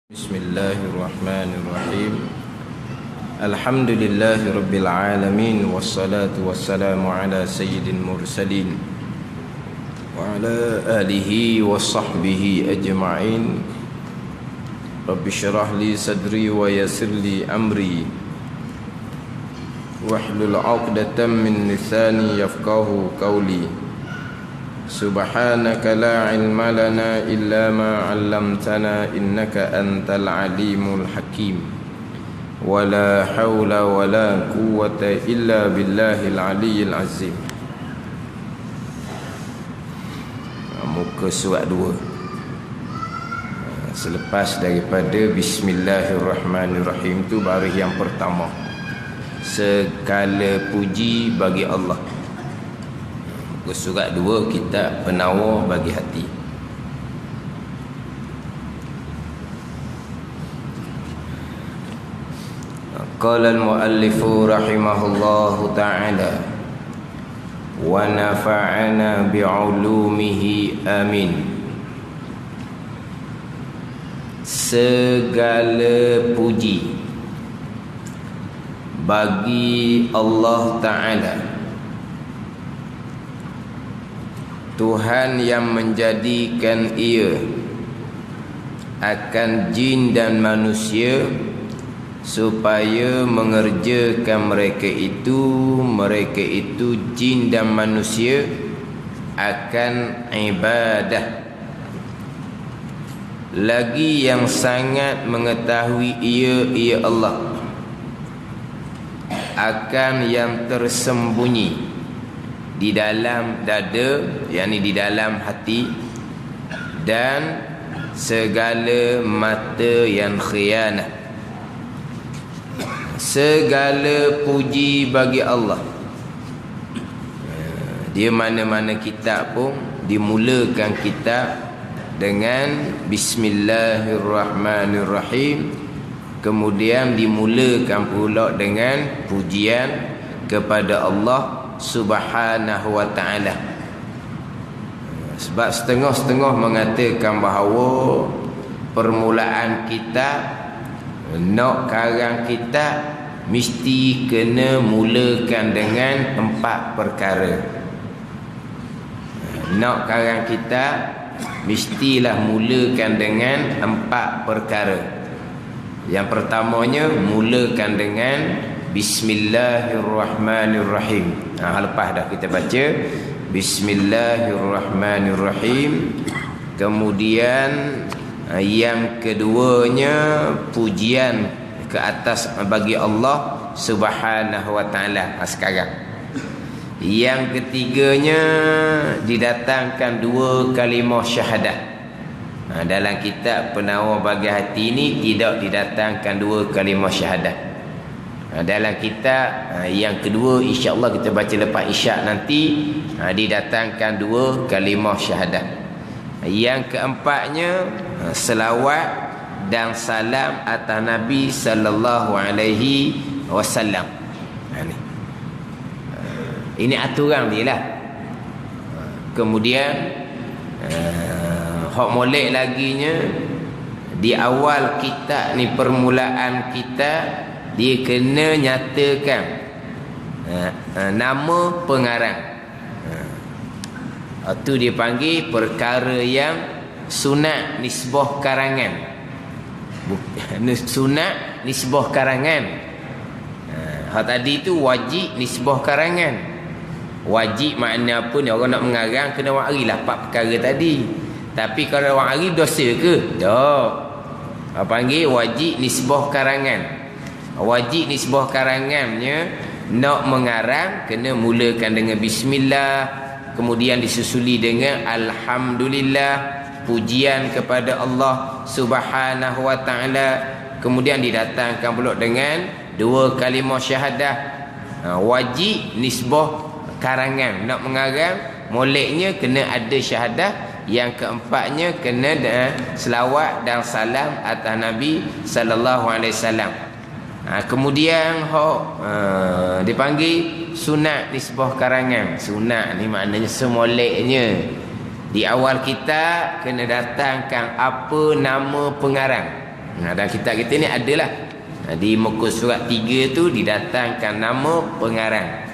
Bismillahirrahmanirrahim. Alhamdulillahi rabbil alamin, wassalatu wassalamu ala sayyidil mursalin wa ala alihi wa sahbihi ajma'in. Rabbi syrah li sadri wa yassir li amri wahlul 'uqdatam min lisani yafqahu qawli. Subhanaka la ilma lana illa ma 'allamtana innaka antal alimul hakim. Wala haula wala quwwata illa billahil aliyyil azim. Muka surat 2. Selepas daripada Bismillahirrahmanirrahim tu baris yang pertama. Segala puji bagi Allah. Surat 2 kitab Penawar bagi hati. Qala al-muallifu rahimahullahu ta'ala wa nafa'ana bi'ulumihi amin. Segala puji bagi Allah Ta'ala, Tuhan yang menjadikan ia akan jin dan manusia supaya mengerjakan mereka itu jin dan manusia akan ibadah. Lagi yang sangat mengetahui ia Allah akan yang tersembunyi di dalam dada, yakni di dalam hati, dan segala mata yang khianat. Segala puji bagi Allah. Dia mana-mana kitab pun dimulakan kitab dengan Bismillahirrahmanirrahim, kemudian dimulakan pula dengan pujian kepada Allah Subhanahu wa ta'ala. Sebab setengah-setengah mengatakan bahawa permulaan kitab, nak karang kitab, mesti kena mulakan dengan 4 perkara. Nak karang kitab mestilah mulakan dengan 4 perkara. Yang pertamanya mulakan dengan Bismillahirrahmanirrahim. Lepas dah kita baca Bismillahirrahmanirrahim, kemudian yang keduanya pujian ke atas bagi Allah Subhanahu wa ta'ala. Sekarang yang ketiganya didatangkan 2 kalimah syahadah. Dalam kitab Penawar bagi hati ini tidak didatangkan 2 kalimah syahadah. Dalam kitab yang kedua, insya-Allah kita baca lepas isyak nanti, didatangkan 2 kalimah syahadah. Yang keempatnya selawat dan salam atas Nabi sallallahu alaihi wasallam. Ini aturan dia lah. Kemudian hak molek laginya, di awal kitab ni, permulaan kitab, dia kena nyatakan nama pengarang. Itu dia panggil perkara yang sunat nisbah karangan. Sunat nisbah karangan. Hal tadi tu wajib nisbah karangan. Wajib makna apa ni? Orang nak mengarang kena wari lah 4 perkara tadi. Tapi kalau wari dosa ke? Tak. Panggil wajib nisbah karangan. Wajib nisbah karangannya, nak mengarang kena mulakan dengan bismillah, kemudian disusuli dengan alhamdulillah, pujian kepada Allah Subhanahu wa ta'ala, kemudian didatangkan pula dengan 2 kalimah syahadah. Wajib nisbah karangan. Nak mengarang moleknya kena ada syahadah. Yang keempatnya kena selawat dan salam atas Nabi sallallahu alaihi wasallam. Kemudian dipanggil sunat nisbah karangan. Sunat ni maknanya semoleknya. Di awal kita kena datangkan apa nama pengarang. Dalam kitab kita ni adalah. Di muka surat 3 tu didatangkan nama pengarang.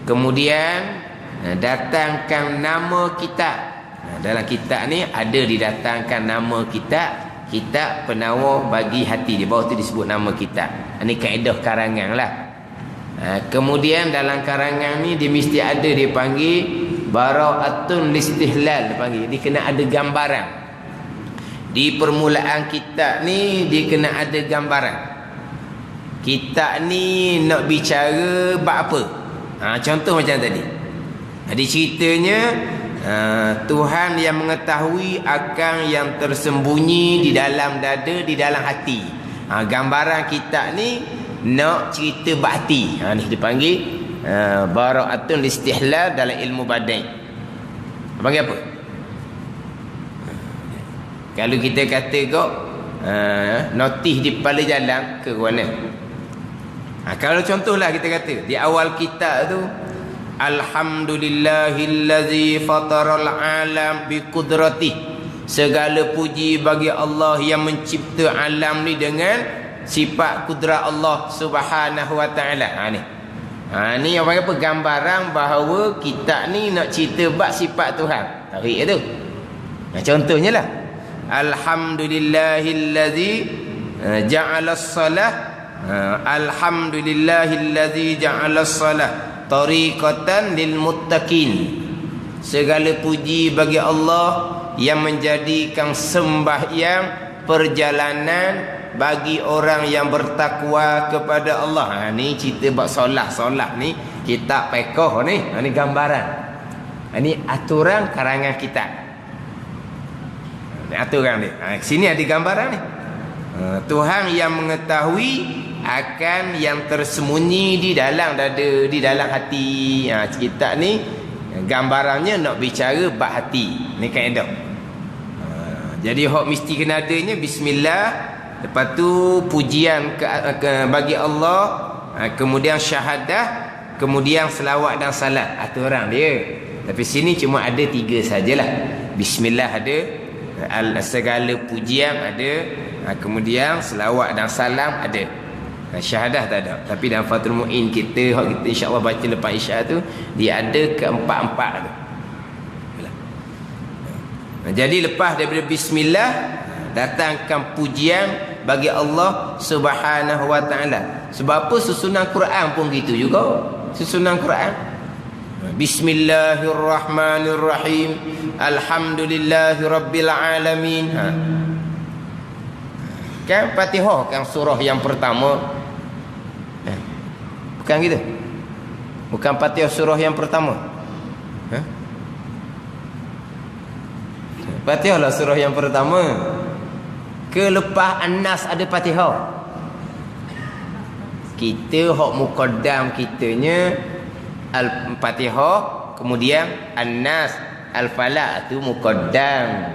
Kemudian datangkan nama kitab. Dalam kitab ni ada didatangkan nama kitab penawar bagi hati. Di bawah tu disebut nama kitab. Ini kaedah karangan lah. Kemudian dalam karangan ni dia mesti ada dipanggil bara'atun listihlal, dipanggil. Dia kena ada gambaran. Di permulaan kitab ni dia kena ada gambaran. Kitab ni nak bicara bab apa? Contoh macam tadi. Jadi ceritanya Tuhan yang mengetahui akan yang tersembunyi di dalam dada, di dalam hati. Gambaran kitab ni nak cerita bakti. Ni dipanggil bara'atun listihlal dalam ilmu badai. Panggil apa? Kalau kita kata kok notis di kepala jalan ke mana? Kalau contohlah kita kata di awal kitab tu, alhamdulillahillazi fataral alam biqudrati, segala puji bagi Allah yang mencipta alam ni dengan sifat kudrat Allah Subhanahu wa taala. Ni apa gambaran bahawa kitab ni nak cerita bab sifat Tuhan. Tarik tu. Contohnya lah, alhamdulillahillazi ja'alas salah, alhamdulillahillazi ja'alas salah tariqatan lil muttaqin, segala puji bagi Allah yang menjadikan sembahyang perjalanan bagi orang yang bertakwa kepada Allah. Ni cerita bab solat ni kitab fiqh ni. Ni gambaran. Ni aturan karangan kitab. Ni aturan dia. Sini ada gambaran ni. Tuhan yang mengetahui akan yang tersembunyi di dalam dada, di dalam hati. Kitab ni gambarannya nak bicara bab hati. Ni kaedah. Jadi hak mesti kena adanya bismillah. Lepas tu pujian bagi Allah, kemudian syahadah, kemudian selawat dan salat. Aturan dia. Tapi sini cuma ada 3 sajalah. Bismillah ada, segala pujian ada, kemudian selawat dan salam ada. Syahadah tak ada. Tapi dalam Fathul Mu'in kita insya-Allah baca lepas Isyak tu, dia ada keempat-empat tu. Jadi lepas daripada bismillah, datangkan pujian bagi Allah Subhanahu wa taala. Sebab apa susunan Quran pun gitu juga. Susunan Quran, bismillahirrahmanirrahim, alhamdulillahirabbil alamin. Kan Fatihah kan surah yang pertama. Bukan gitu. Bukan Fatihah surah yang pertama. Fatihah lah surah yang pertama. Ke lepas An-Nas ada Fatihah. Kita hak muqaddam kitanya Al-Fatihah, kemudian An-Nas, Al-Falaq tu muqaddam.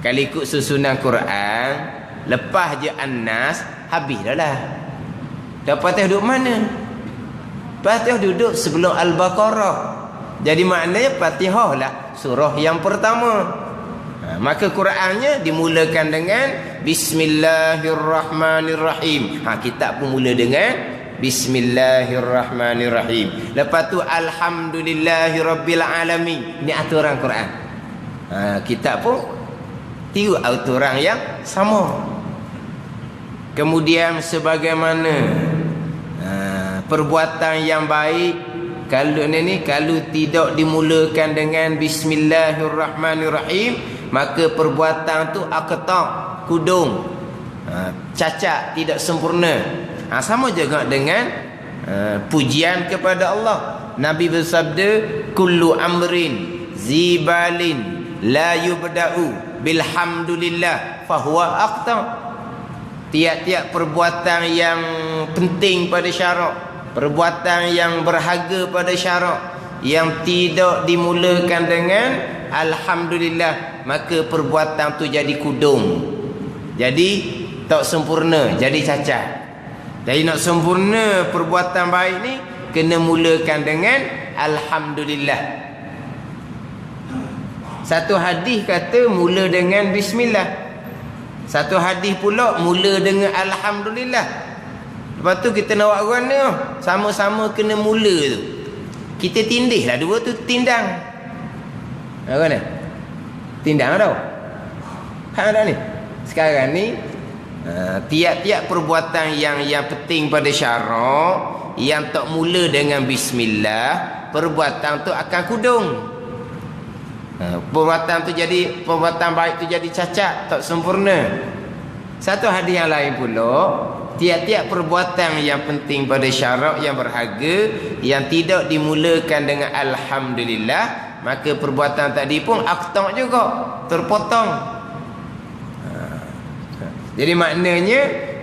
Kalau ikut susunan Quran, lepas je An-Nas, habis dah lah. Dah Fatihah duduk mana? Fatihah duduk sebelum Al-Baqarah. Jadi maknanya Fatihah lah surah yang pertama. Maka Qurannya dimulakan dengan bismillahirrahmanirrahim. Kitab pun mula dengan bismillahirrahmanirrahim. Lepas tu alhamdulillahirabbil alamin. Ini aturan Quran. Kitab pun tiru aturan yang sama. Kemudian sebagaimana perbuatan yang baik, kalau tidak dimulakan dengan bismillahirrahmanirrahim, maka perbuatan tu aqta, kudung, cacat, tidak sempurna. Sama juga dengan pujian kepada Allah. Nabi bersabda, kullu amrin zibalin la yubda'u bilhamdulillah fahuwa aqta. Tiap-tiap perbuatan yang penting pada syarak, perbuatan yang berharga pada syarak, yang tidak dimulakan dengan alhamdulillah, maka perbuatan tu jadi kudung, jadi tak sempurna, jadi cacat. Jadi nak sempurna perbuatan baik ni, kena mulakan dengan alhamdulillah. Satu hadis kata mula dengan bismillah. Satu hadis pula mula dengan alhamdulillah. Lepas tu kita nak buat orang ni sama-sama kena mula tu. Kita tindihlah dua tu tindang. Apa ni? Tindang tau. Hang dah ni. Sekarang ni tiap-tiap perbuatan yang penting pada syarak yang tak mula dengan bismillah, perbuatan tu akan kudung. Perbuatan baik tu jadi cacat, tak sempurna. Satu hadis yang lain pula, tiap-tiap perbuatan yang penting pada syarak yang berharga yang tidak dimulakan dengan alhamdulillah, maka perbuatan tadi pun akta juga, terpotong. Jadi maknanya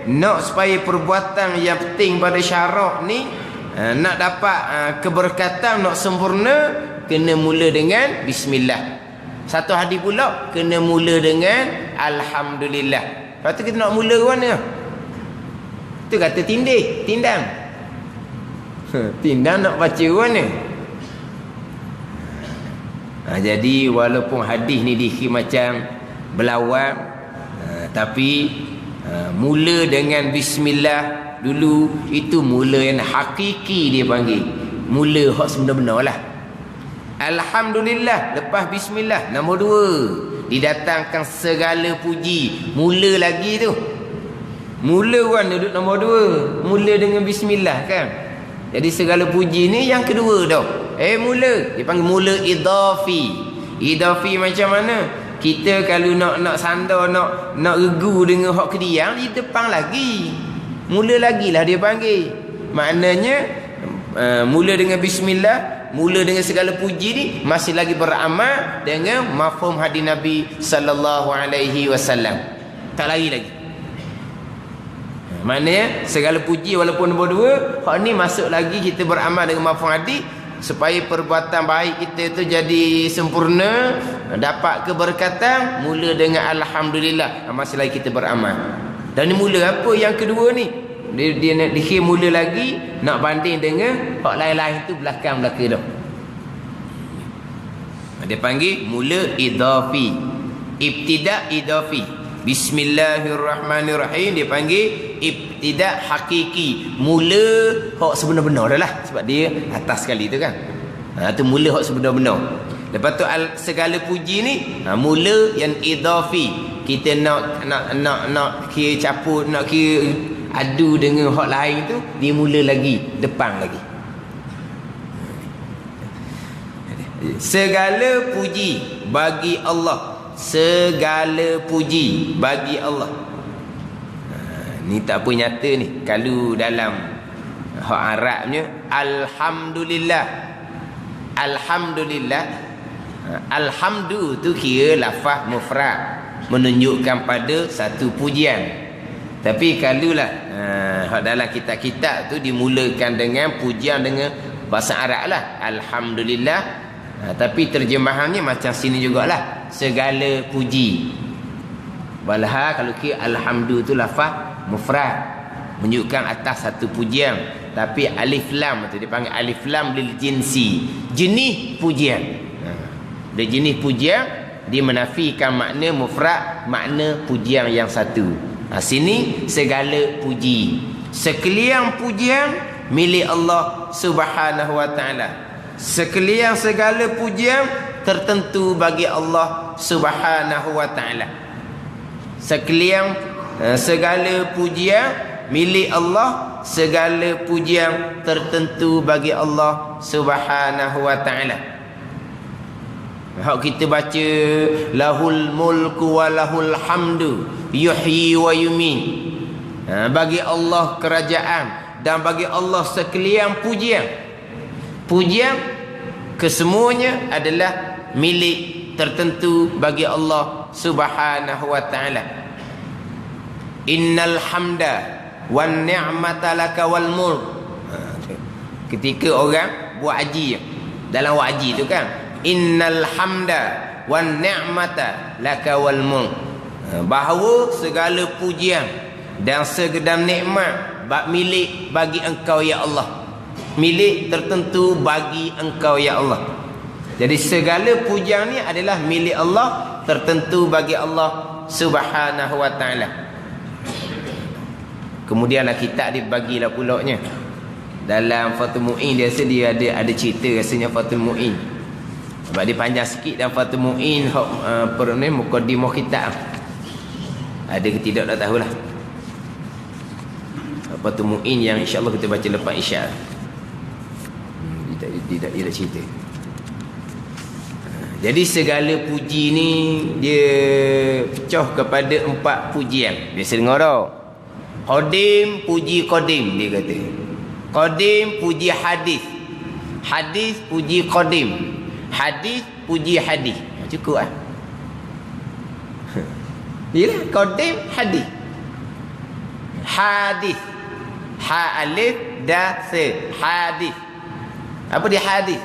nak supaya perbuatan yang penting pada syarak ni nak dapat keberkatan, nak sempurna, kena mula dengan bismillah. Satu hadis pula kena mula dengan alhamdulillah. Lepas tu kita nak mula ke mana? Tu kata tindang. Tindang nak baca ke mana? Jadi walaupun hadis ni dikira macam berlawan, tapi mula dengan bismillah dulu, itu mula yang hakiki dia panggil. Mula hak sebenar-benar lah. Alhamdulillah lepas bismillah. Nombor 2, didatangkan segala puji. Mula lagi tu. Mula kan duduk nombor 2. Mula dengan bismillah kan. Jadi segala puji ni yang kedua dah. Mula. Dia panggil mula idafi. Idafi macam mana? Kita kalau nak sandar, nak regu dengan hak kediang, di depan lagi. Mula lagi lah dia panggil. Maknanya mula dengan bismillah, mula dengan segala puji ni masih lagi beramal dengan mafhum hadis Nabi sallallahu alaihi wasallam. Tak lari lagi. Maknanya segala puji walaupun nombor 2, hak ni masuk lagi kita beramal dengan mafhum hadis supaya perbuatan baik kita tu jadi sempurna, dapat keberkatan, mula dengan alhamdulillah. Masih lagi kita beramal. Dan ni mula apa yang kedua ni? Dia nak dikira mula lagi, nak banding dengan hak lain-lain tu belakang-belakang dah. Dia panggil mula idafi. Ibtida' idafi. Bismillahirrahmanirrahim dia panggil ibtida' hakiki. Mula hak sebenar-benar dah lah. Sebab dia atas sekali tu kan. Tu mula hak sebenar-benar. Lepas tu segala puji ni mula yang idafi. Kita nak kira capur, nak kira adu dengan hak lain tu, dia mula lagi depan lagi. Segala puji bagi Allah. Segala puji bagi Allah. Ni tak apa nyata ni. Kalau dalam hak Arabnya alhamdulillah. Alhamdulillah. Alhamdu tu kira lafaz mufrad, menunjukkan pada satu pujian. Tapi kalulah dalam kitab-kitab tu dimulakan dengan pujian dengan bahasa Arab lah, alhamdulillah. Tapi terjemahannya macam sini jugalah, segala puji. Walha kalau kira alhamdu tu lafaz mufrad, menunjukkan atas satu pujian. Tapi alif lam tu dipanggil alif lam lil jinsi, jenis pujian. Dia jenis pujian, dia menafikan makna mufrad, makna pujian yang satu. Sini segala puji, sekalian pujian milik Allah Subhanahu wa taala. Sekalian segala pujian tertentu bagi Allah Subhanahu wa taala. Sekalian segala pujian milik Allah, segala pujian tertentu bagi Allah Subhanahu wa taala. Hak kita baca lahul mulku wa lahul hamdu yuhyi wa yumiit. Bagi Allah kerajaan dan bagi Allah sekalian pujian. Pujian kesemuanya adalah milik tertentu bagi Allah Subhanahu wa taala. Innal hamda wan ni'mata laka wal mulk. Ketika orang buat haji, dalam buat haji tu kan, innal hamda wan ni'mata laka wal mulk. Bahawa segala pujian dan segala nikmat milik bagi engkau ya Allah. Milik tertentu bagi engkau ya Allah. Jadi segala pujian ni adalah milik Allah, tertentu bagi Allah Subhanahu wa ta'ala. Kemudianlah kitab dibagilah pulaknya. Dalam Fathul Mu'in dia ada cerita rasanya Fathul Mu'in. Sebab dia panjang sikit dalam Fathul Mu'in mukadimah kitab. Ada ke tidak tak tahulah. Fathul Mu'in yang insya-Allah kita baca lepas Isya. Dia tak cerita. Jadi segala puji ni dia pecah kepada 4 pujian. Biasa dengar tau. Qadim puji qadim dia kata. Qadim puji hadis. Hadis puji qadim. Hadis puji hadis. Cukup ah. Yalah qadim hadis. Hadis. Ha alif da se. Hadis. Apa dia hadis?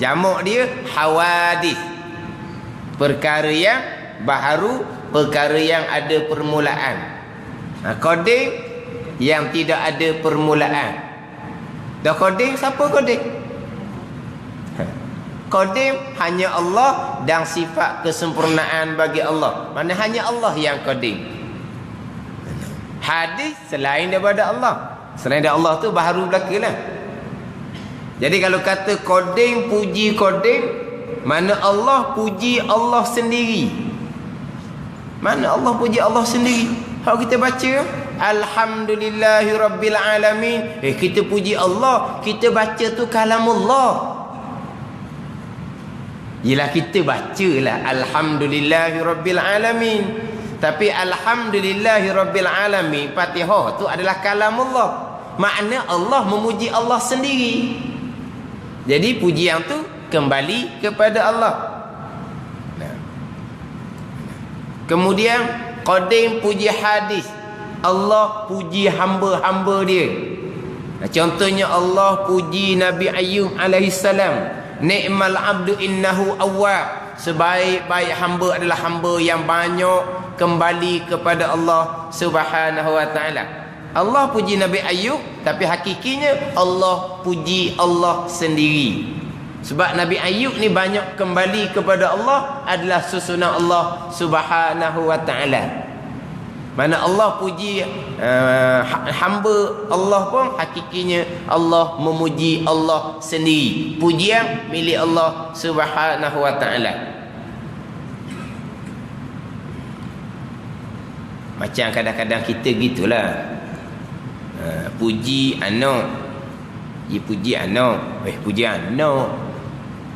Jamak dia hawadis. Perkara yang baharu, perkara yang ada permulaan. Qadim yang tidak ada permulaan. Dah qadim, siapa qadim? Qadim hanya Allah dan sifat kesempurnaan bagi Allah. Mana hanya Allah yang qadim. Hadis selain daripada Allah. Selain daripada Allah tu baharu belakalah. Jadi kalau kata qadim puji qadim, mana Allah puji Allah sendiri. Mana Allah puji Allah sendiri. Kalau kita baca Alhamdulillahirabbil alamin, kita puji Allah, kita baca tu kalamullah. Yalah kita bacalah Alhamdulillahirabbil alamin. Tapi Alhamdulillahirabbil alamin Fatihah tu adalah kalamullah. Makna Allah memuji Allah sendiri. Jadi pujian tu kembali kepada Allah. Kemudian qadim puji hadis. Allah puji hamba-hamba dia. Contohnya Allah puji Nabi Ayyub alaihissalam. Ni'mal abdu innahu awwab. Sebaik-baik hamba adalah hamba yang banyak kembali kepada Allah Subhanahu wa ta'ala. Allah puji Nabi Ayyub, tapi hakikinya Allah puji Allah sendiri. Sebab Nabi Ayyub ni banyak kembali kepada Allah adalah susunan Allah Subhanahu wa ta'ala. Mana Allah puji hamba Allah pun hakikinya Allah memuji Allah sendiri. Pujian milik Allah Subhanahu wa ta'ala. Macam kadang-kadang kita gitulah. Puji anak. Dia puji anak. Puji anak.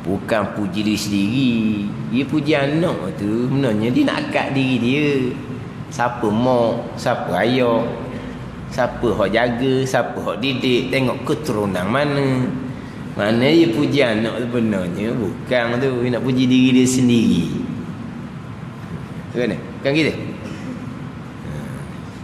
Bukan puji diri sendiri. Dia puji anak tu. Sebenarnya dia nak akad diri dia. Siapa mak, siapa ayah, siapa hak jaga, siapa hak didik. Tengok keturunan mana. Mana dia puji anak sebenarnya. Bukan tu. Dia nak puji diri dia sendiri. Kan kita?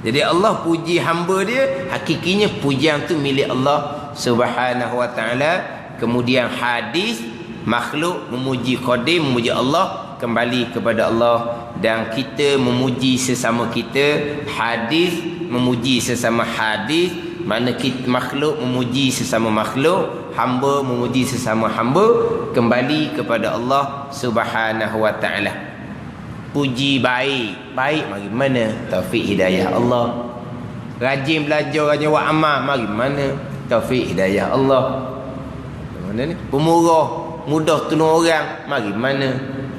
Jadi Allah puji hamba dia, hakikinya pujian tu milik Allah Subhanahu wa ta'ala. Kemudian hadis, makhluk memuji qadim, memuji Allah, kembali kepada Allah. Dan kita memuji sesama kita, hadis memuji sesama hadis. Mana kita, makhluk memuji sesama makhluk, hamba memuji sesama hamba, kembali kepada Allah Subhanahu wa ta'ala. Puji baik. Baik mari mana? Taufik hidayah Allah. Rajin belajar, rajin buat amal, mari mana? Taufik hidayah Allah. Mana ni? Pemurah, mudah tolong orang, mari mana?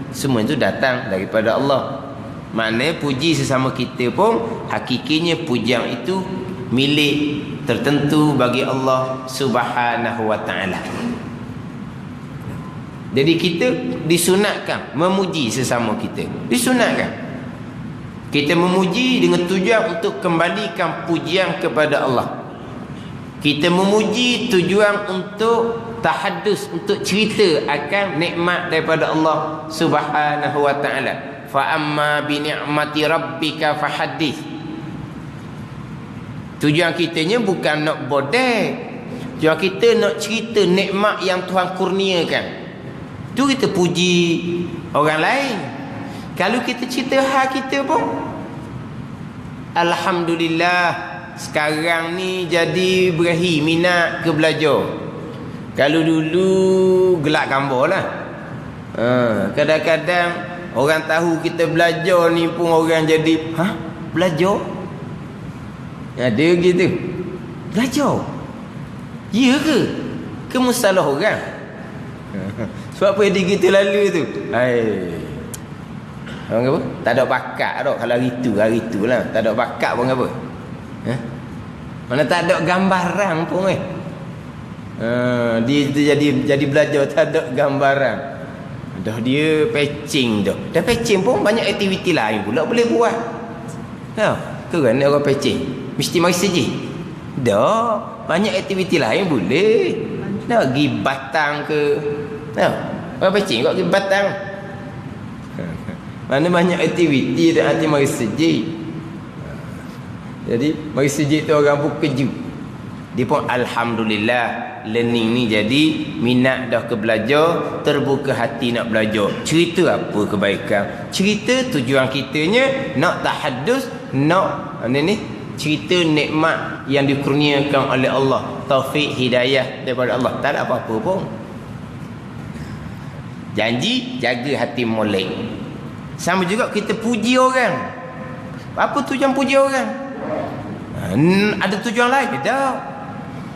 Semua itu datang daripada Allah. Mana puji sesama kita pun hakikinya pujian itu milik tertentu bagi Allah Subhanahu wa ta'ala. Jadi kita disunatkan memuji sesama kita. Disunatkan. Kita memuji dengan tujuan untuk kembalikan pujian kepada Allah. Kita memuji tujuan untuk tahadus, untuk cerita akan nikmat daripada Allah Subhanahu wa ta'ala. Fa amma bi ni'mati rabbika fahaddits. Tujuan kitanya bukan nak bodek. Tujuan kita nak cerita nikmat yang Tuhan kurniakan. Tu kita puji orang lain. Kalau kita cerita hal kita pun, alhamdulillah sekarang ni jadi berahi minat ke belajar. Kalau dulu gelak gambar lah. Kadang-kadang Orang tahu kita belajar ni pun orang jadi, belajar? Ada gitu. Belajar? Ya ke? Ke mustalah orang? Sebab apa dia gitu lalu tu? Orang apa? Tak ada bakat dah. Kalau hari tu lah. Tak ada bakat pun apa? Mana tak ada gambaran pun dia jadi belajar tak ada gambaran. Dah dia patching dah. Dah patching pun banyak aktiviti lain pula boleh buat. Ke kan orang patching? Mesti mari saja. Dah, banyak aktiviti lain boleh. Dah pergi Batang ke. Orang patching kau pergi Batang. Mana banyak aktiviti dah hati mari saja. Jadi mari saja tu orang pun kejut. Dia pun alhamdulillah learning ni jadi minat dah ke belajar, terbuka hati nak belajar. Cerita apa kebaikan? Cerita tujuan kitanya nak tahaddus, nak ni cerita nikmat yang dikurniakan oleh Allah, taufik hidayah daripada Allah. Tak ada apa-apa pun. Janji jaga hati molek. Sama juga kita puji orang. Apa tujuan puji orang? Ada tujuan lain tak?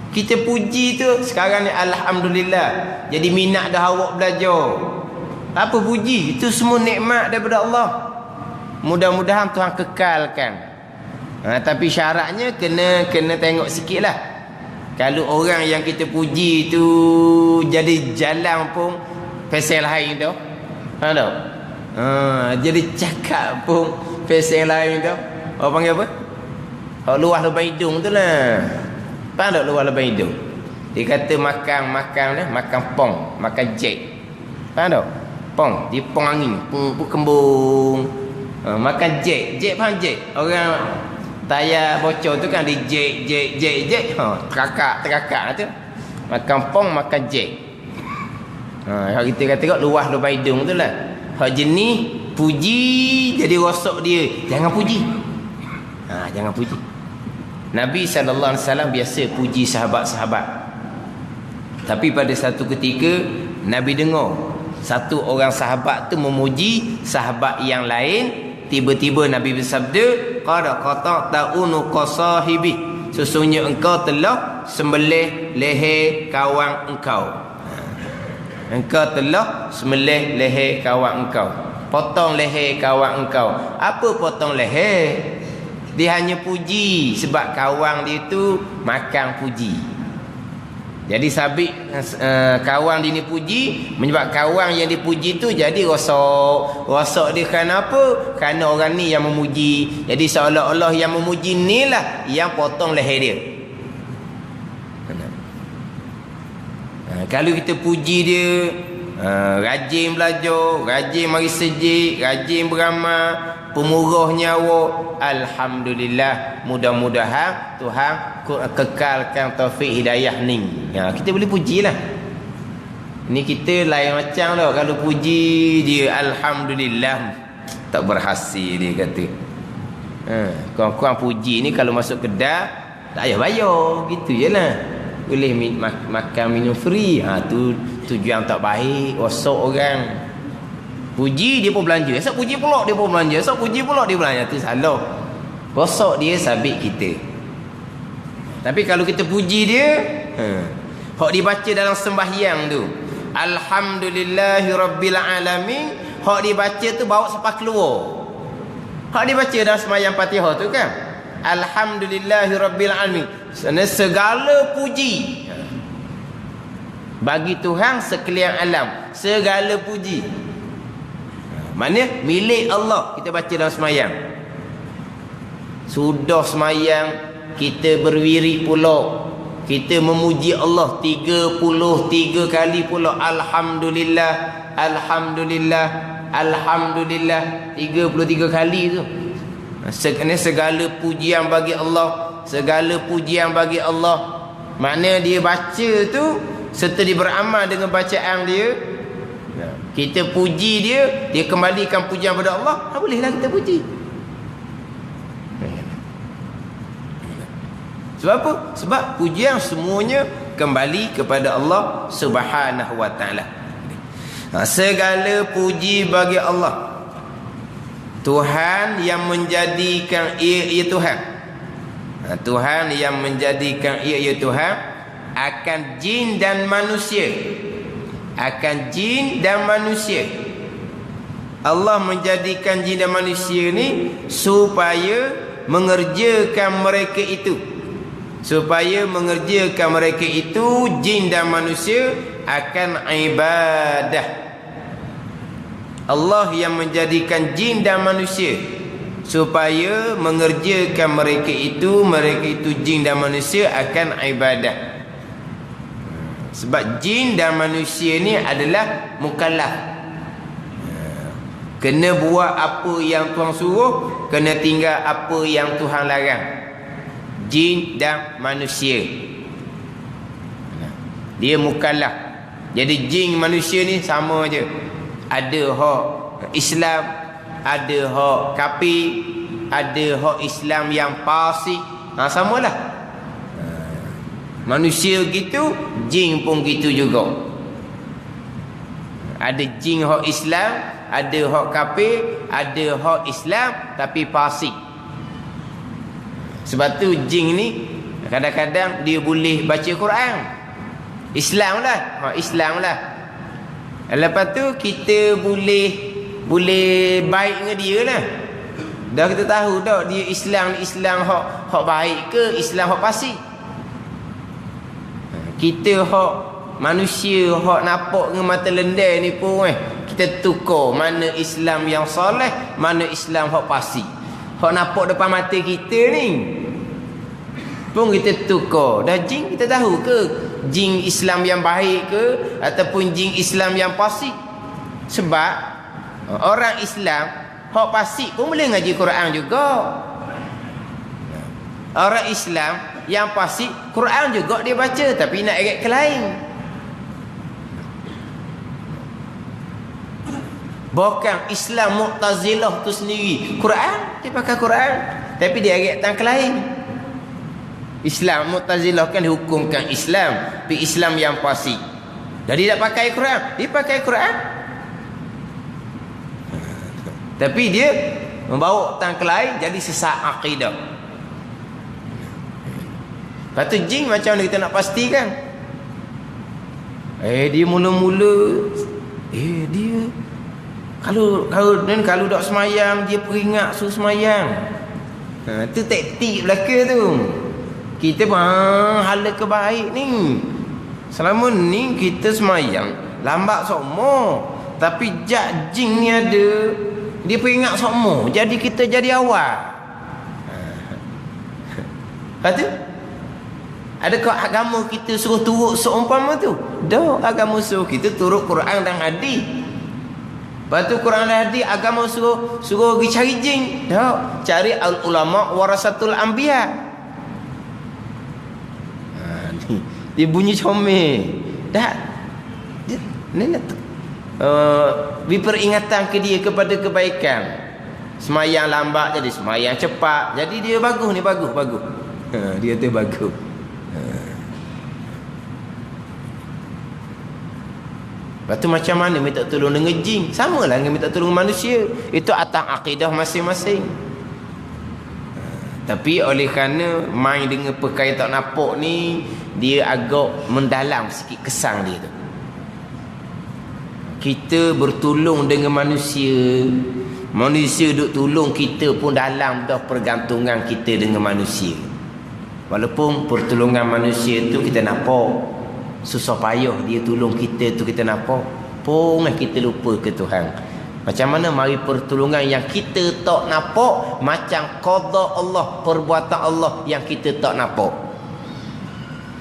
Kita puji tu sekarang ni alhamdulillah jadi minat dah awak belajar. Apa puji? Itu semua nikmat daripada Allah. Mudah-mudahan Tuhan kekalkan. Tapi syaratnya kena tengok sikit lah. Kalau orang yang kita puji tu jadi jalan pun pasal lain tu. Tak? Jadi cakap pun pasal lain tu. Orang panggil apa? Luah lubang hidung tu lah. Faham tak luar lubang hidung? Dia kata makan pong, makan jack. Faham tak? Pong, dia pong angin, pong kembung. Makan jack, faham jack? Orang tayar bocor tu kan dia jack. Terakak tu. Makan pong, makan jack. Kalau kita kata luah lubang hidung tu lah. Hak jenis puji jadi rosak dia. Jangan puji. Jangan puji. Nabi SAW biasa puji sahabat-sahabat. Tapi pada satu ketika Nabi dengar satu orang sahabat tu memuji sahabat yang lain. Tiba-tiba Nabi bersabda, qad qata'ta unuqa sahibi, sesungguhnya engkau telah sembelih leher kawan engkau. Engkau telah sembelih leher kawan engkau. Potong leher kawan engkau. Apa potong leher? Dia hanya puji sebab kawan dia tu makan puji. Jadi sabit kawan dia ni puji, menyebab kawan yang dipuji tu jadi rosak dia kerana apa? Kerana orang ni yang memuji. Jadi seolah-olah yang memuji ni lah yang potong leher dia. Kalau kita puji dia, rajin belajar, rajin mari sejid, rajin beramal, pemurah nyawa, alhamdulillah, mudah-mudahan Tuhan kekalkan taufik hidayah ni. Kita boleh pujilah. Ni kita lain macam lah. Kalau puji dia alhamdulillah tak berhasil dia kata. Kurang-kurang puji ni kalau masuk kedai tak payah bayar, gitu je lah. Boleh makan minum free. Tu tujuan tak baik, rosak orang. Puji dia pun belanja, esok puji pula dia pun belanja, esok puji pula dia belanja. Tu salah. Rosak dia sabit kita. Tapi kalau kita puji dia, hak dibaca dalam sembahyang tu, alhamdulillahirabbil alamin, hak dibaca tu bawa sampai keluar. Hak dibaca dalam sembahyang Fatihah tu kan, alhamdulillahirabbil alamin, segala puji bagi Tuhan sekalian alam, segala puji. Mana milik Allah. Kita baca dalam semayang. Sudah semayang, kita berwirid pula, kita memuji Allah 33 kali pula. Alhamdulillah, alhamdulillah, alhamdulillah, 33 kali tu. Segala pujian bagi Allah, segala pujian bagi Allah. Makna dia baca tu serta dia beramal dengan bacaan dia, kita puji dia, dia kembalikan pujian pada Allah, bolehlah kita puji. Sebab apa? Sebab pujian semuanya kembali kepada Allah Subhanahu wa ta'ala. Segala puji bagi Allah. Tuhan yang menjadikan ia Tuhan. Tuhan yang menjadikan ia Tuhan akan jin dan manusia. Akan jin dan manusia. Allah menjadikan jin dan manusia ni supaya mengerjakan mereka itu. Supaya mengerjakan mereka itu, jin dan manusia akan ibadah. Allah yang menjadikan jin dan manusia supaya mengerjakan mereka itu jin dan manusia akan ibadah. Sebab jin dan manusia ni adalah mukallaf. Kena buat apa yang Tuhan suruh, kena tinggal apa yang Tuhan larang. Jin dan manusia, dia mukallaf. Jadi jin manusia ni sama je. Ada hak Islam, ada hak kafir, ada hak Islam yang fasik. Samalah. Manusia gitu, jin pun gitu juga. Ada jin hak Islam, ada hak kafir, ada hak Islam tapi fasik. Sebab tu jin ni kadang-kadang dia boleh baca Quran. Islam lah, Islam lah. Lepas tu kita boleh baik dengan dia lah. Dah kita tahu dah dia Islam hak baik ke Islam hak fasik. Kita hak manusia hak nampak dengan mata lendai ni pun kita tukar mana Islam yang soleh, mana Islam hak fasik. Hak nampak depan mata kita ni pun kita tukar. Dah jin kita tahu ke jin Islam yang baik ke ataupun jin Islam yang fasik. Sebab orang Islam hak fasik pun boleh ngaji Quran juga. Orang Islam yang fasik Quran juga dia baca tapi nak eret ke lain. Bahkan Islam Mu'tazilah tu sendiri Quran, dia pakai Quran tapi dia eret tang ke lain. Islam Mu'tazilah kan dihukumkan Islam, tapi Islam yang fasik. Jadi tak pakai Quran, dia pakai Quran. Tapi dia membawa tang ke lain jadi sesat akidah. Lepas tu jin macam mana kita nak pastikan? Dia mula-mula dia kalau dak semayang dia peringat suruh semayang. Tu taktik belaka tu. Kita pun hala kebaik ni. Selama ni kita semayang lambat sokmo, tapi jat jin ni ada, dia peringat sokmo, jadi kita jadi awal. Lepas tu adakah agama kita suruh turut seumpama tu? Dah, agama suruh kita turut Quran dan hadis. Lepas tu Quran dan hadis agama suruh pergi cari jin. Dah, cari ulama warasatul anbiya. Dia bunyi comel. Dah. Ni peringatan ke dia kepada kebaikan. Semayang lambat jadi semayang cepat. Jadi dia bagus ni, bagus. Dia tu bagus. Lepas tu macam mana minta tolong dengan jin? Sama lah dengan minta tolong manusia. Itu atas akidah masing-masing. Tapi oleh kerana main dengan perkara tak nampak ni, dia agak mendalam sikit kesan dia tu. Kita bertolong dengan manusia, manusia duk tolong kita pun dalam dah pergantungan kita dengan manusia. Walaupun pertolongan manusia tu kita nampak, susah payah dia tolong kita tu kita nampak, pun kita lupa ke Tuhan. Macam mana mari pertolongan yang kita tak nampak, macam qada Allah, perbuatan Allah yang kita tak nampak.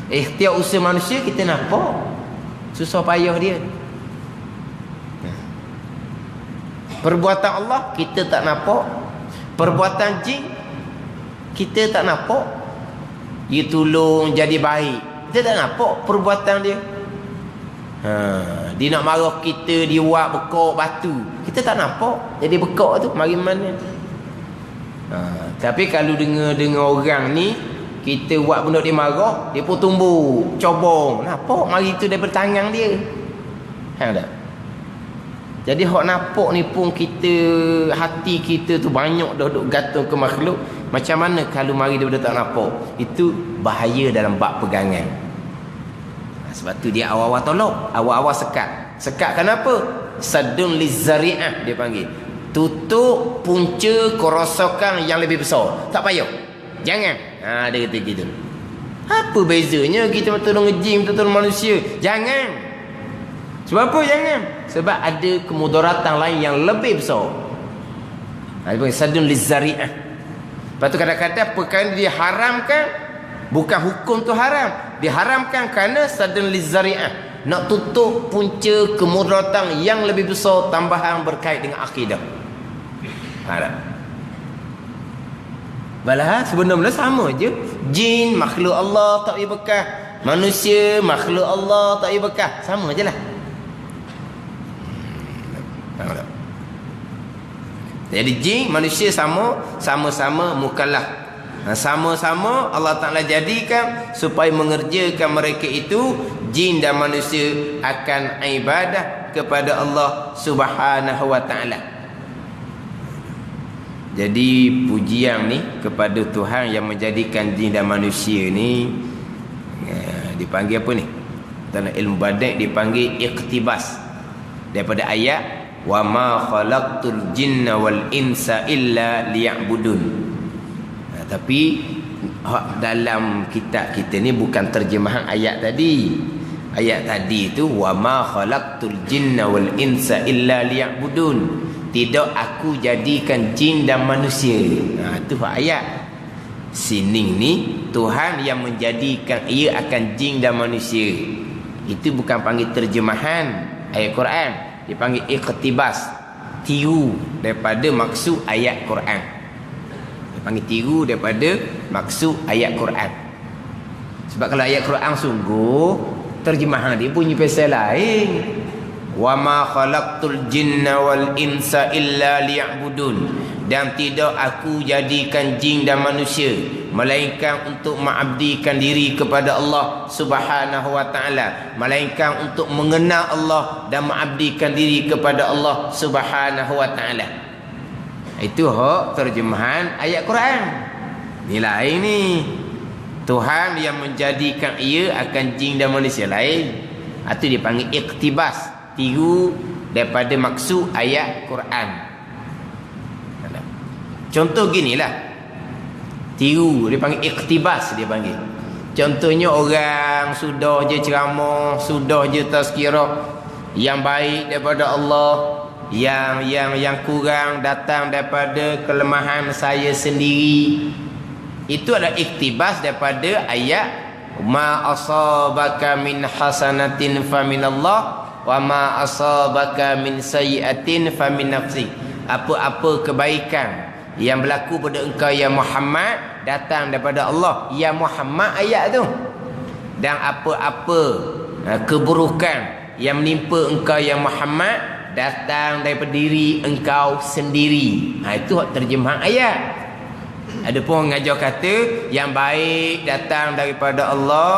Ikhtiar usaha manusia kita nampak, susah payah dia. Perbuatan Allah kita tak nampak, perbuatan jin kita tak nampak. Dia tolong jadi baik, kita tak nampak perbuatan dia. Dia nak marah kita, dia buat bekok batu, kita tak nampak jadi bekok tu mari mana. Tapi kalau dengar orang ni, kita buat benda dia marah, dia pun tumbuh cobong, nampak mari tu daripada tangan dia. Tak? Jadi hok nampak ni pun kita, hati kita tu banyak dah duk gantung ke makhluk. Macam mana kalau mari daripada tak nampak? Itu bahaya dalam bab pegangan. Sebab tu dia awal-awal tolak, awal-awal sekat. Sekat kenapa? Sadun lizari'ah dia panggil. Tutup punca kerosakan yang lebih besar. Tak payah. Jangan. Dia kata gitu. Apa bezanya kita tolong ngejim, tolong manusia? Jangan. Sebab apa jangan? Sebab ada kemudaratan lain yang lebih besar. Dia panggil sadun lizari'ah. Lepas tu kadang-kadang perkara diharamkan, bukan hukum tu haram. Diharamkan kerana sadun lizari'ah. Nak tutup punca kemudaratan yang lebih besar, tambahan berkait dengan akidah. Balah sebenarnya sama je. Jin makhluk Allah tak payah bekah. Manusia makhluk Allah tak payah bekah. Sama je lah. Jadi jin manusia sama-sama mukallaf. Sama-sama Allah Ta'ala jadikan supaya mengerjakan mereka itu, jin dan manusia akan ibadah kepada Allah Subhanahu wa Ta'ala. Jadi pujian ni kepada Tuhan yang menjadikan jin dan manusia ni dipanggil apa ni? Dalam ilmu badan dipanggil iqtibas. Daripada ayat wa ma khalaqtul jinna wal insa illa liya'budun. Tapi dalam kitab kita ni bukan terjemahan ayat tadi. Ayat tadi itu wa ma khalaqtul jinna wal insa illa liya'budun. Tidak aku jadikan jin dan manusia. Itu ayat. Sini ni Tuhan yang menjadikan ia akan jin dan manusia. Itu bukan panggil terjemahan ayat Quran. Dia panggil iqtibas, tiru daripada maksud ayat Quran. Dia panggil tiru daripada maksud ayat Quran. Sebab kalau ayat Quran sungguh, terjemahan dia bunyi pasal lain. Wa ma khalaqtul jinna wal insa illa liya'budun. Dan tidak aku jadikan jin dan manusia melainkan untuk mengabdikan diri kepada Allah Subhanahu wa Ta'ala, melainkan untuk mengenal Allah dan mengabdikan diri kepada Allah Subhanahu wa Ta'ala. Itu hak terjemahan ayat Quran. Ni lain ni. Tuhan yang menjadikan ia akan jin dan manusia lain. Itu dipanggil iqtibas, tiru daripada maksud ayat Quran. Contoh ginilah, tiru, dia panggil iqtibas, dia panggil. Contohnya orang sudah je ceramah, sudah je tazkirah, yang baik daripada Allah, yang kurang datang daripada kelemahan saya sendiri. Itu adalah iqtibas daripada ayat ma asabaka min hasanatin faminallah wa ma asabaka min sayyi'atin famin nafsi. Apa-apa kebaikan yang berlaku pada engkau ya Muhammad datang daripada Allah ya Muhammad, ayat tu. Dan apa-apa keburukan yang menimpa engkau ya Muhammad datang daripada diri engkau sendiri. Itu terjemahan ayat. Ada pun ngajar kata yang baik datang daripada Allah,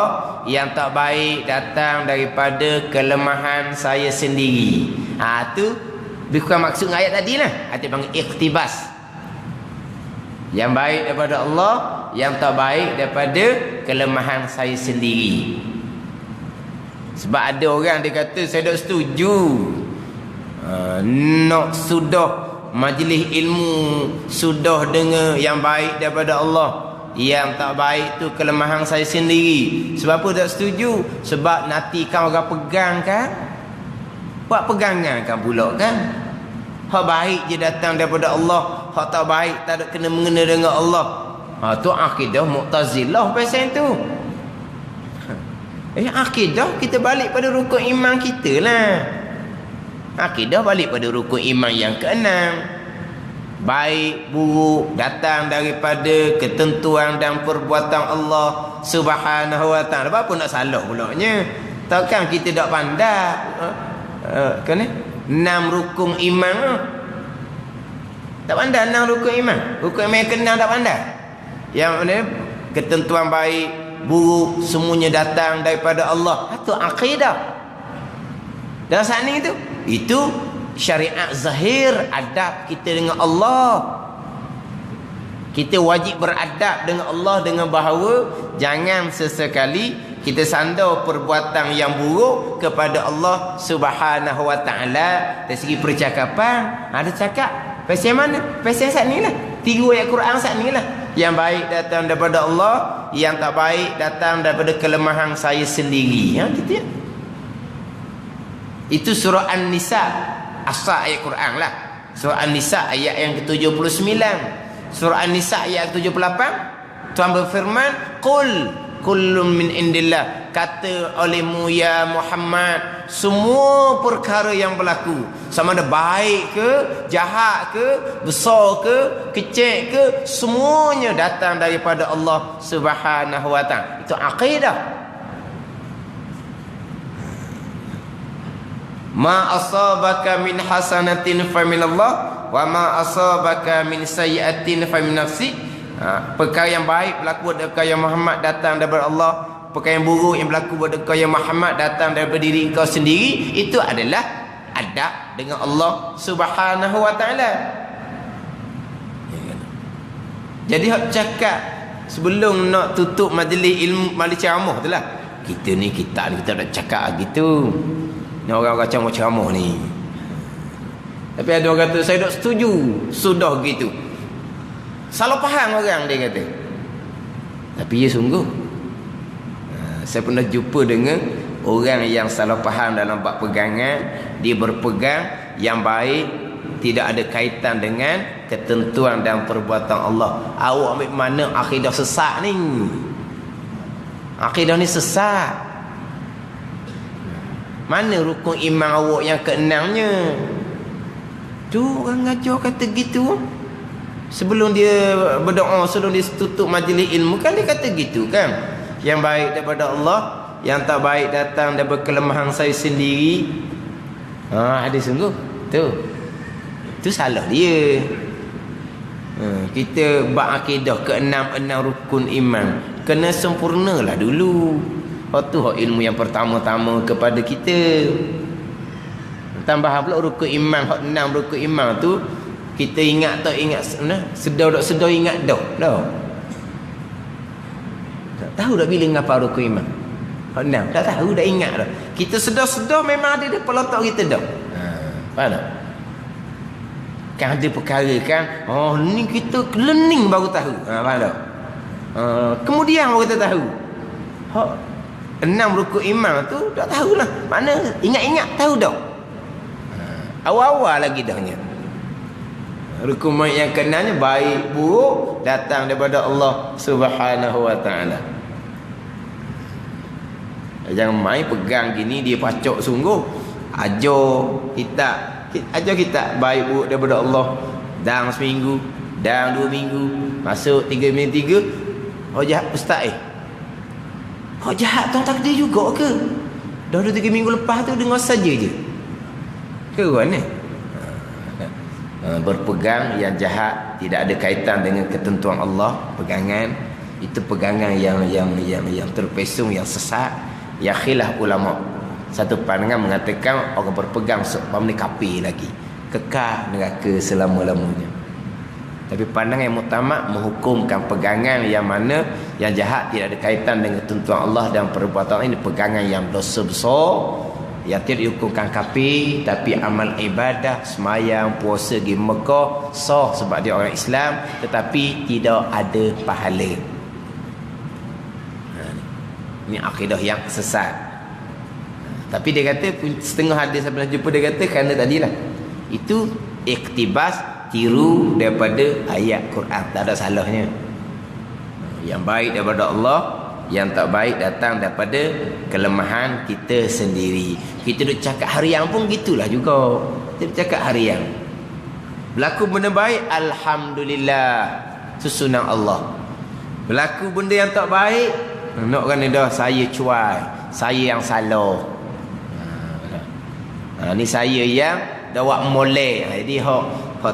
yang tak baik datang daripada kelemahan saya sendiri. Tu bukan maksud ayat tadi lah. Itu panggil iqtibas. Yang baik daripada Allah, yang tak baik daripada kelemahan saya sendiri. Sebab ada orang dia kata saya tak setuju nak sudah majlis ilmu sudah dengar yang baik daripada Allah, yang tak baik tu kelemahan saya sendiri. Sebab apa tak setuju? Sebab nanti kan orang pegang kan, buat pegangan kan pula kan. Hak baik je datang daripada Allah, hak tak baik tak ada kena mengena dengan Allah. Tu akidah Mu'tazilah pasal tu. Akidah kita balik pada rukun iman kita lah. Akidah balik pada rukun iman yang keenam. Baik buruk datang daripada ketentuan dan perbuatan Allah Subhanahu wa Ta'ala. Apa nak salah pulaknya? Takkan kita tak pandai kan ni? 6 rukun iman. Tak pandai 6 rukun iman. Rukun iman yang keenam tak pandai. Yang mana ketentuan baik buruk semuanya datang daripada Allah. Itu akidah. Dan saat ni itu syariat zahir adab kita dengan Allah. Kita wajib beradab dengan Allah dengan bahawa jangan sesekali kita sandar perbuatan yang buruk kepada Allah Subhanahu wa taala. Dari segi percakapan, ada cakap pasal mana? Pasal saat ni lah. 3 ayat Quran saat ni lah. Yang baik datang daripada Allah, yang tak baik datang daripada kelemahan saya sendiri. Gitu ya. Itu surah An-Nisa, asal ayat Quran lah. Surah An-Nisa ayat yang ke-79. Surah An-Nisa ayat 78, Tuhan berfirman, qul kullun min indillah, kata olehmu ya Muhammad, semua perkara yang berlaku, sama ada baik ke, jahat ke, besar ke, kecil ke, semuanya datang daripada Allah Subhanahu wa taala. Itu akidah. Ma asabaka min hasanatin faminallah wa ma asabaka min sayyi'atin famin nafsi. Perkara yang baik berlaku pada kau yang Muhammad datang daripada Allah. Perkara yang buruk yang berlaku pada kau yang Muhammad datang daripada diri kau sendiri. Itu adalah adab dengan Allah Subhanahu wa taala. Jadi hak cakap sebelum nak tutup majlis ilmu, majlis ceramah tu lah, kita ni kita nak cakap gitu. Ni orang-orang ceramah ni. Tapi ada orang kata saya tak setuju. Sudah gitu. Salah faham orang, dia kata. Tapi ya sungguh. Saya pernah jumpa dengan orang yang salah faham dalam bab pegangan. Dia berpegang yang baik tidak ada kaitan dengan ketentuan dan perbuatan Allah. Awak ambil mana akidah sesat ni? Akidah ni sesat. Mana rukun iman awak yang ke-6-nya? Tu orang ngajar kata gitu. Sebelum dia berdoa, sebelum dia tutup majlis ilmu, kan dia kata gitu kan. Yang baik daripada Allah, yang tak baik datang daripada kelemahan saya sendiri. Ada sungguh. Tu salah dia. Kita bab akidah ke-6 rukun iman, kena sempurnalah dulu. Tu hak ilmu yang pertama-tama kepada kita. Tambahan pula rukun iman, hak 6 rukun iman tu kita ingat tak ingat, sedar tak sedar ingat dah. Tak tahu dah bila ngapa rukun iman. Hak 6 tak tahu dah ingat dah. Kita sedar-sedar memang ada di kepala otak kita dah. Faham tak? Kan ada perkara kan, ni kita learning baru tahu. Faham tak? Kemudian baru kita tahu. Hak 6 rukun iman tu tak tahulah. Mana ingat-ingat tahu dah. Awal-awal lagi dahnya. Rukun iman yang ke-6 baik buruk datang daripada Allah Subhanahu wa taala. Jangan main pegang gini dia pacok sungguh. Ajar kita baik buruk daripada Allah. Dalam seminggu, dalam 2 minggu, masuk 3 minggu 3. Oh jahat ustaz Hak jahat tuan takdir juga ke? Dah 2-3 minggu lepas tu dengar saja je. Ke mana? Berpegang yang jahat tidak ada kaitan dengan ketentuan Allah, pegangan itu pegangan yang terpesong, yang sesat, yang khilaf ulama. Satu pandangan mengatakan orang berpegang seumpama kafir lagi, kekal neraka selama-lamanya. Tapi pandangan yang muktamad menghukumkan pegangan yang mana yang jahat tidak ada kaitan dengan ketentuan Allah dan perbuatan ini pegangan yang dosa besar, yang tidak dihukumkan kafir, tapi amal ibadah semayang, puasa, pergi Mekah sah sebab dia orang Islam, tetapi tidak ada pahala. Ini akidah yang sesat. Tapi dia kata setengah hadis saya pernah jumpa, dia kata kerana tadilah itu iktibas, tiru daripada ayat Quran, tak ada salahnya. Yang baik daripada Allah, yang tak baik datang daripada kelemahan kita sendiri. Kita duk cakap harian pun gitulah juga. Kita cakap harian. Berlaku benda baik, alhamdulillah, susunan Allah. Berlaku benda yang tak baik, nak kan dah saya cuai, saya yang salah. Ni saya yang dah buat molek. Jadi hak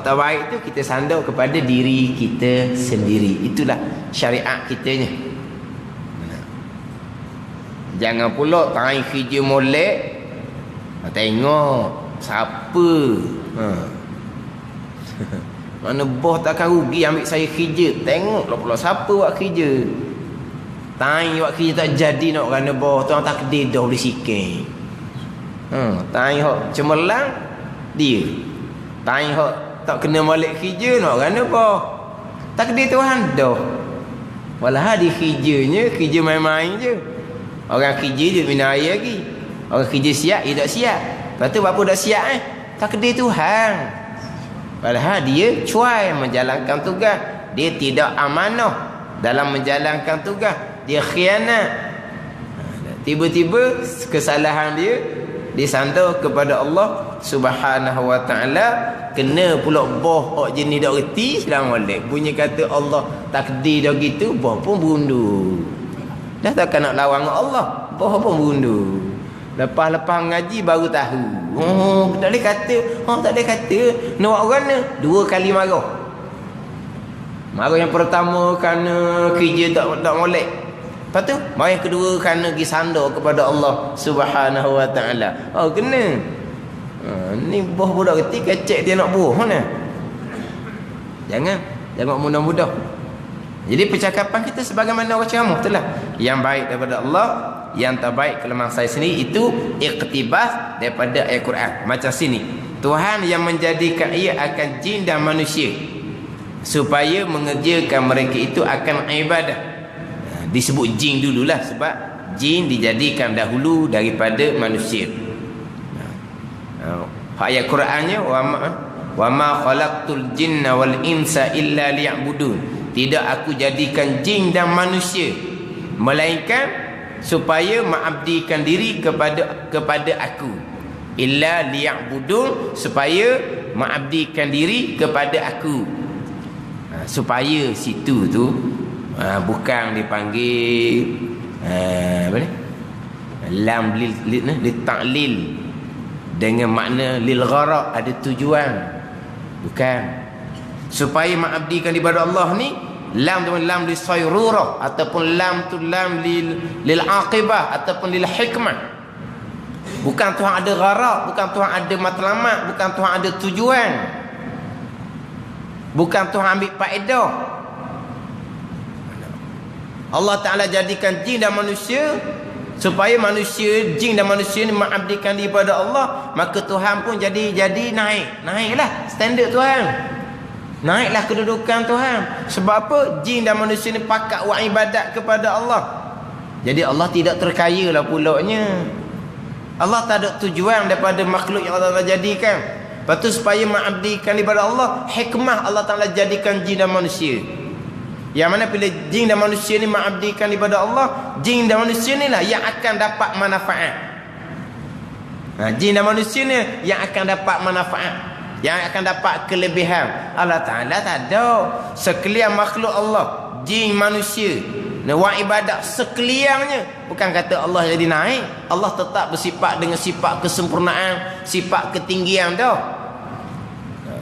tak baik tu kita sandar kepada diri kita sendiri. Itulah syariat kitanya. Jangan pula tangan kerja molek, tengok Siapa? Mana bos takkan rugi ambil saya kerja. Tengoklah pula siapa buat kerja. Tai buat kerja tak jadi nak kerana bos tu orang takdir dah boleh sikit. Tai hok cemerlang dia. Tai hok tak kena balik kerja nak kerana bos. Takdir Tuhan dah. Walah dia kerjanya kerja main-main je. Orang kerja dia minum air lagi. Orang kerja siap dia tak siap. Lepas tu apa dah siap takdir Tuhan. Padahal dia cuai menjalankan tugas. Dia tidak amanah dalam menjalankan tugas. Dia khianat. Tiba-tiba kesalahan dia disandar kepada Allah Subhanahu wa taala. Kena pula boh jenis dak reti selang molek. Bunyi kata Allah takdir dah gitu, boh pun bundur. Dah takkan nak lawan Allah, boh pun bundur. Lepas-lepas ngaji baru tahu. Tak boleh kata. Tak boleh kata. Nak buat orang ni 2 kali marah. Marah yang pertama kerana kerja tak molek. Lepas tu marah yang kedua kerana pergi sandar kepada Allah Subhanahu wa taala. Kena. Ni buah budak kecil kecek dia nak buah mana? Jangan mudah-mudah. Jadi percakapan kita sebagaimana orang ceramah itulah. Yang baik daripada Allah, yang terbaik kelemahan saya sendiri itu iqtibas daripada ayat Quran. Macam sini, Tuhan yang menjadikan ia akan jin dan manusia supaya mengerjakan mereka itu akan ibadah. Disebut jin dululah sebab jin dijadikan dahulu daripada manusia. Ayat Qurannya wa ma khalaqtul jinna wal insa illa liya'budun. Tidak aku jadikan jin dan manusia melainkan supaya mengabdikan diri kepada aku. Illa liya'budun, supaya mengabdikan diri kepada aku. Supaya situ tu bukan dipanggil apa ni? Lam lil ta'lil dengan makna lil gharaq, ada tujuan. Bukan. Supaya mengabdikan kepada Allah ni, lam tu lam li sayrurah ataupun lam tu lam lil aqibah ataupun lil hikmah. Bukan Tuhan ada gharaq, bukan Tuhan ada matlamat, bukan Tuhan ada tujuan. Bukan Tuhan ambil faedah. Allah Taala jadikan jin dan manusia supaya manusia, jin dan manusia ni mengabdikan diri pada Allah, maka Tuhan pun jadi naiklah standard Tuhan. Naiklah kedudukan Tuhan. Sebab apa? Jin dan manusia ni pakat buat ibadat kepada Allah. Jadi Allah tidak terkaya lah pulaknya. Allah tak ada tujuan daripada makhluk yang Allah jadikan. Lepas tu supaya mengabdikan kepada Allah, hikmah Allah Ta'ala jadikan jin dan manusia. Yang mana bila jin dan manusia ni mengabdikan kepada Allah, jin dan manusia ni lah yang akan dapat manfaat. Jin dan manusia ni yang akan dapat manfaat, yang akan dapat kelebihan. Allah Ta'ala tak ada. Sekalian makhluk Allah, jin manusia, buat ibadat sekaliannya. Bukan kata Allah jadi naik. Allah tetap bersifat dengan sifat kesempurnaan, sifat ketinggian dah.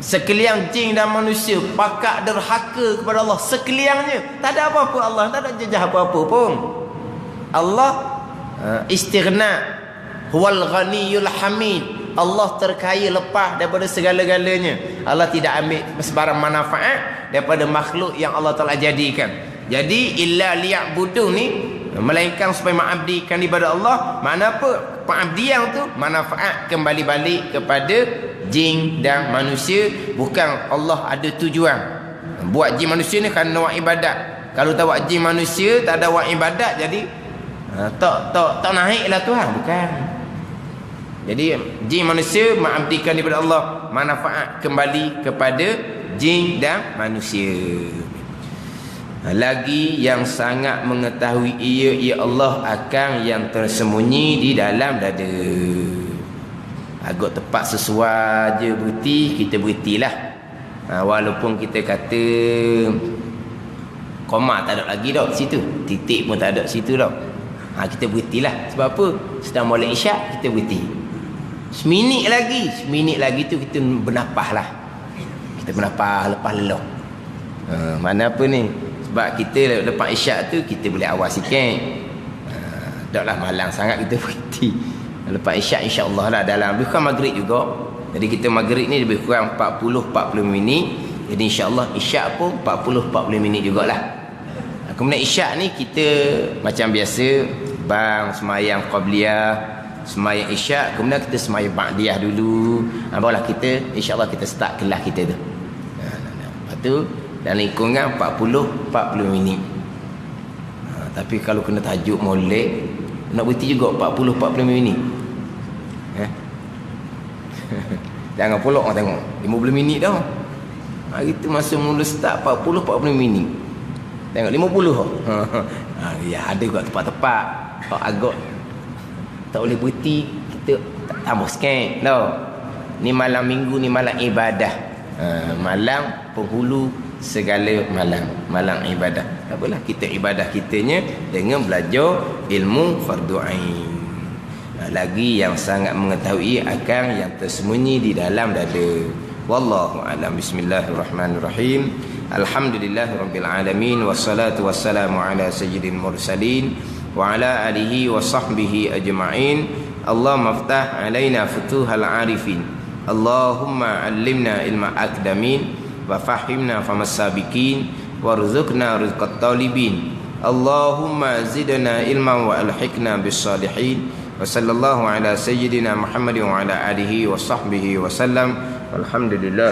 Sekalian jin dan manusia pakat derhaka kepada Allah sekaliannya. Tak ada apa-apa Allah, tak ada jejak apa-apa pun. Allah istighna, huwal ghaniyul hamid. Allah terkaya lepas daripada segala-galanya. Allah tidak ambil sebarang manfaat daripada makhluk yang Allah telah jadikan. Jadi illa liya'budun ni melainkan supaya mengabdikan kepada Allah. Mana apa? Pengabdian tu manfaat kembali balik kepada jin dan manusia. Bukan Allah ada tujuan buat jin manusia ni kerana buat ibadat. Kalau tak buat jin manusia, tak ada buat ibadat, jadi tak naiklah Tuhan. Bukan. Jadi jin manusia mengabdikan kepada Allah, manfaat kembali kepada jin dan manusia. Lagi yang sangat mengetahui ia Allah akan yang tersembunyi di dalam dada. Agak tepat sesuai je berhenti, kita berhentilah. Walaupun kita kata koma tak ada lagi dah situ, titik pun tak ada situ dah. Kita berhentilah. Sebab apa? Sedang molek isyak, kita berhenti. Seminit lagi tu kita bernafas lah. Kita bernafas lepas lelah. Mana apa ni? Sebab kita lepas isyak tu kita boleh awal sikit. Taklah malang sangat kita berhenti. Lepas isyak insya-Allah lah dalam bukan maghrib juga. Jadi kita maghrib ni lebih kurang 40 minit. Jadi insya-Allah isyak pun 40 minit jugalah. Kemudian isyak ni kita macam biasa bang semayang qabliyah, semayang isyak, kemudian kita semayang ba'diyah dulu. Barulah kita insya-Allah kita start kelas kita tu. Lepas tu dalam lingkungan 40 minit. Tapi kalau kena tajuk molek nak berhenti juga 40 minit. Jangan pulak orang tengok 50 minit dah. Hari tu masa mula start 40 minit. Tengok 50. Ya ada juga tempat-tempat kalau agak tak boleh berhenti, kita tambah sikit tau. Ni malam minggu, ni malam ibadah. Malam penghulu segala malam ibadah. Tak apalah, kita ibadah kitanya dengan belajar ilmu fardu ain. Lagi yang sangat mengetahui akan yang tersembunyi di dalam dada. Wallahu a'lam. Bismillahirrahmanirrahim. Alhamdulillahirabbil alamin wassalatu wassalamu ala sayyidil mursalin wa ala alihi wa sahbihi ajma'in. Allahumma aftah alaina futuhal arifin. Allahumma 'allimna ilma aqdamin wa fahimna famas sabiqin warzuqna rizqat talibin. Allahumma zidna ilman wa alhiqna bis salihin. Wa sallallahu ala sayyidina Muhammad wa ala alihi wa sahbihi wa sallam. Alhamdulillah.